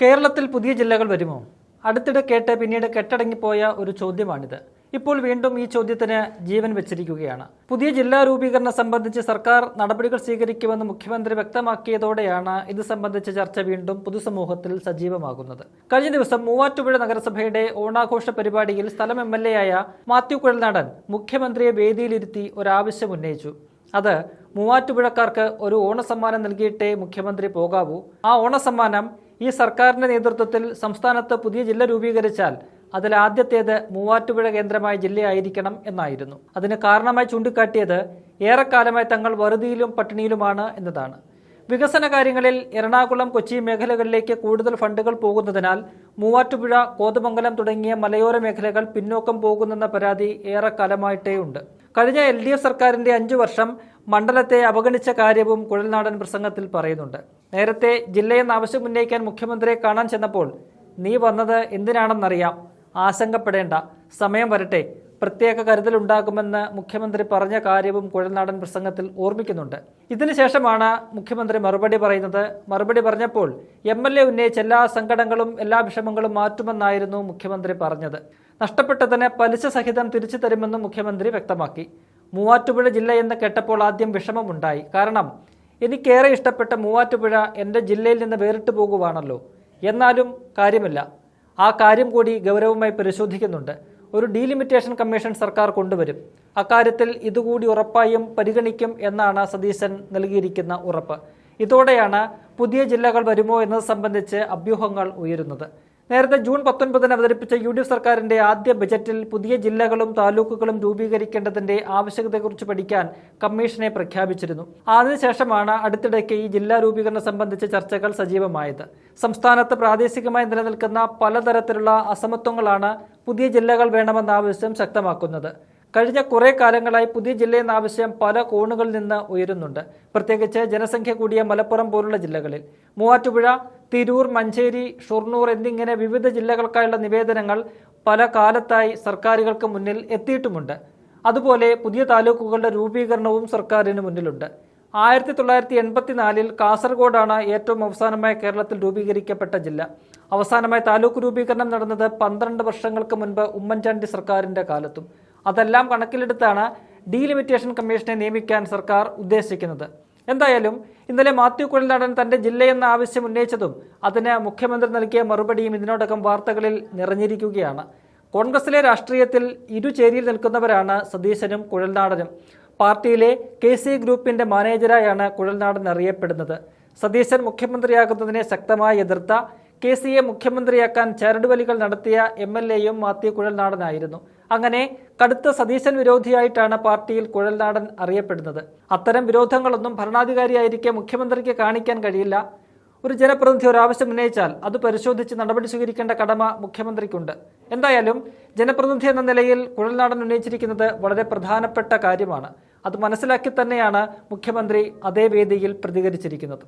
കേരളത്തിൽ പുതിയ ജില്ലകൾ വരുമോ? അടുത്തിടെ കേട്ട് പിന്നീട് കെട്ടടങ്ങിപ്പോയ ഒരു ചോദ്യമാണിത്. ഇപ്പോൾ വീണ്ടും ഈ ചോദ്യത്തിന് ജീവൻ വെച്ചിരിക്കുകയാണ്. പുതിയ ജില്ലാ രൂപീകരണം സംബന്ധിച്ച് സർക്കാർ നടപടികൾ സ്വീകരിക്കുമെന്ന് മുഖ്യമന്ത്രി വ്യക്തമാക്കിയതോടെയാണ് ഇത് സംബന്ധിച്ച ചർച്ച വീണ്ടും പൊതുസമൂഹത്തിൽ സജീവമാകുന്നത്. കഴിഞ്ഞ ദിവസം മൂവാറ്റുപുഴ നഗരസഭയുടെ ഓണാഘോഷ പരിപാടിയിൽ സ്ഥലം MLA ആയ മാത്യു കുഴൽനാടൻ മുഖ്യമന്ത്രിയെ വേദിയിലിരുത്തി ഒരാവശ്യം ഉന്നയിച്ചു. അത് മൂവാറ്റുപുഴക്കാർക്ക് ഒരു ഓണസമ്മാനം നൽകിയിട്ടേ മുഖ്യമന്ത്രി പോകാവൂ. ആ ഓണസമ്മാനം ഈ സർക്കാരിന്റെ നേതൃത്വത്തിൽ സംസ്ഥാനത്ത് പുതിയ ജില്ല രൂപീകരിച്ചാൽ അതിൽ ആദ്യത്തേത് മൂവാറ്റുപുഴ കേന്ദ്രമായ ജില്ലയായിരിക്കണം എന്നായിരുന്നു. അതിന് കാരണമായി ചൂണ്ടിക്കാട്ടിയത് ഏറെക്കാലമായി തങ്ങൾ വറുതിയിലും പട്ടിണിയിലുമാണ് എന്നതാണ്. വികസന കാര്യങ്ങളിൽ എറണാകുളം, കൊച്ചി മേഖലകളിലേക്ക് കൂടുതൽ ഫണ്ടുകൾ പോകുന്നതിനാൽ മൂവാറ്റുപുഴ, കോതമംഗലം തുടങ്ങിയ മലയോര മേഖലകൾ പിന്നോക്കം പോകുന്നെന്ന പരാതി ഏറെക്കാലമായിട്ടേ ഉണ്ട്. കഴിഞ്ഞ LDF സർക്കാരിന്റെ 5 വർഷം മണ്ഡലത്തെ അവഗണിച്ച കാര്യവും കുഴൽനാടൻ പ്രസംഗത്തിൽ പറയുന്നുണ്ട്. നേരത്തെ ജില്ലയെന്ന് ആവശ്യം ഉന്നയിക്കാൻ മുഖ്യമന്ത്രിയെ കാണാൻ ചെന്നപ്പോൾ നീ വന്നത് എന്തിനാണെന്നറിയാം, ആശങ്കപ്പെടേണ്ട, സമയം വരട്ടെ, പ്രത്യേക കരുതലുണ്ടാകുമെന്ന് മുഖ്യമന്ത്രി പറഞ്ഞ കാര്യവും കുഴൽനാടൻ പ്രസംഗത്തിൽ ഓർമ്മിക്കുന്നുണ്ട്. ഇതിനുശേഷമാണ് മുഖ്യമന്ത്രി മറുപടി പറയുന്നത്. മറുപടി പറഞ്ഞപ്പോൾ MLA ഉന്നയിച്ച എല്ലാ സങ്കടങ്ങളും എല്ലാ വിഷമങ്ങളും മാറ്റുമെന്നായിരുന്നു മുഖ്യമന്ത്രി പറഞ്ഞത്. നഷ്ടപ്പെട്ടതിന് പലിശ സഹിതം തിരിച്ചു തരുമെന്നും മുഖ്യമന്ത്രി വ്യക്തമാക്കി. മൂവാറ്റുപുഴ ജില്ല എന്ന് കേട്ടപ്പോൾ ആദ്യം വിഷമമുണ്ടായി. കാരണം എനിക്കേറെ ഇഷ്ടപ്പെട്ട മൂവാറ്റുപുഴ എൻ്റെ ജില്ലയിൽ നിന്ന് വേറിട്ട് പോകുവാണല്ലോ. എന്നാലും കാര്യമില്ല, ആ കാര്യം കൂടി ഗൗരവമായി പരിശോധിക്കുന്നുണ്ട്. ഒരു ഡീലിമിറ്റേഷൻ കമ്മീഷൻ സർക്കാർ കൊണ്ടുവരും. അക്കാര്യത്തിൽ ഇതുകൂടി ഉറപ്പായും പരിഗണിക്കും എന്നാണ് സതീശൻ നൽകിയിരിക്കുന്ന ഉറപ്പ്. ഇതോടെയാണ് പുതിയ ജില്ലകൾ വരുമോ എന്നത് സംബന്ധിച്ച് അഭ്യൂഹങ്ങൾ ഉയരുന്നത്. നേരത്തെ ജൂൺ 19 അവതരിപ്പിച്ച UDF സർക്കാരിന്റെ ആദ്യ ബജറ്റിൽ പുതിയ ജില്ലകളും താലൂക്കുകളും രൂപീകരിക്കേണ്ടതിന്റെ ആവശ്യകതയെക്കുറിച്ച് പഠിക്കാൻ കമ്മീഷനെ പ്രഖ്യാപിച്ചിരുന്നു. അതിനുശേഷമാണ് അടുത്തിടയ്ക്ക് ഈ ജില്ലാ രൂപീകരണം സംബന്ധിച്ച ചർച്ചകൾ സജീവമായത്. സംസ്ഥാനത്ത് പ്രാദേശികമായി നിലനിൽക്കുന്ന പലതരത്തിലുള്ള അസമത്വങ്ങളാണ് പുതിയ ജില്ലകൾ വേണമെന്ന ആവശ്യം ശക്തമാക്കുന്നത്. കഴിഞ്ഞ കുറേ കാലങ്ങളായി പുതിയ ജില്ലയെന്ന ആവശ്യം പല കോണുകളിൽ നിന്ന് ഉയരുന്നുണ്ട്. പ്രത്യേകിച്ച് ജനസംഖ്യ കൂടിയ മലപ്പുറം പോലുള്ള ജില്ലകളിൽ. മൂവാറ്റുപുഴ, തിരൂർ, മഞ്ചേരി, ഷൊർണൂർ എന്നിങ്ങനെ വിവിധ ജില്ലകൾക്കായുള്ള നിവേദനങ്ങൾ പല കാലത്തായി സർക്കാരുകൾക്ക് മുന്നിൽ എത്തിയിട്ടുമുണ്ട്. അതുപോലെ പുതിയ താലൂക്കുകളുടെ രൂപീകരണവും സർക്കാരിന് മുന്നിലുണ്ട്. 1984 കാസർഗോഡാണ് ഏറ്റവും അവസാനമായി കേരളത്തിൽ രൂപീകരിക്കപ്പെട്ട ജില്ല. അവസാനമായി താലൂക്ക് രൂപീകരണം നടന്നത് 12 വർഷങ്ങൾക്ക് മുൻപ് ഉമ്മൻചാണ്ടി സർക്കാരിന്റെ കാലത്തും. അതെല്ലാം കണക്കിലെടുത്താണ് ഡീലിമിറ്റേഷൻ കമ്മീഷനെ നിയമിക്കാൻ സർക്കാർ ഉദ്ദേശിക്കുന്നത്. എന്തായാലും ഇന്നലെ മാത്യു കുഴൽനാടൻ തന്റെ ജില്ലയെന്ന ആവശ്യം ഉന്നയിച്ചതും അതിന് മുഖ്യമന്ത്രി നൽകിയ മറുപടിയും ഇതിനോടകം വാർത്തകളിൽ നിറഞ്ഞിരിക്കുകയാണ്. കോൺഗ്രസിലെ രാഷ്ട്രീയത്തിൽ ഇരുചേരിയിൽ നിൽക്കുന്നവരാണ് സതീശനും കുഴൽനാടനും. പാർട്ടിയിലെ KC ഗ്രൂപ്പിന്റെ മാനേജരായാണ് കുഴൽനാടൻ അറിയപ്പെടുന്നത്. സതീശൻ മുഖ്യമന്ത്രിയാകുന്നതിനെ ശക്തമായി എതിർത്ത KCയെ മുഖ്യമന്ത്രിയാക്കാൻ ചരടുവലികൾ നടത്തിയ MLAയും മാത്യു കുഴൽനാടനായിരുന്നു. അങ്ങനെ കടുത്ത സതീശൻ വിരോധിയായിട്ടാണ് പാർട്ടിയിൽ കുഴൽനാടൻ അറിയപ്പെടുന്നത്. അത്തരം വിരോധങ്ങളൊന്നും ഭരണാധികാരിയായിരിക്കെ മുഖ്യമന്ത്രിക്ക് കാണിക്കാൻ കഴിയില്ല. ഒരു ജനപ്രതിനിധി ഒരു ആവശ്യം ഉന്നയിച്ചാൽ അത് പരിശോധിച്ച് നടപടി സ്വീകരിക്കേണ്ട കടമ മുഖ്യമന്ത്രിക്കുണ്ട്. എന്തായാലും ജനപ്രതിനിധി എന്ന നിലയിൽ കുഴൽനാടൻ ഉന്നയിച്ചിരിക്കുന്നത് വളരെ പ്രധാനപ്പെട്ട കാര്യമാണ്. അത് മനസ്സിലാക്കി തന്നെയാണ് മുഖ്യമന്ത്രി അതേ വേദിയിൽ പ്രതികരിച്ചിരിക്കുന്നത്.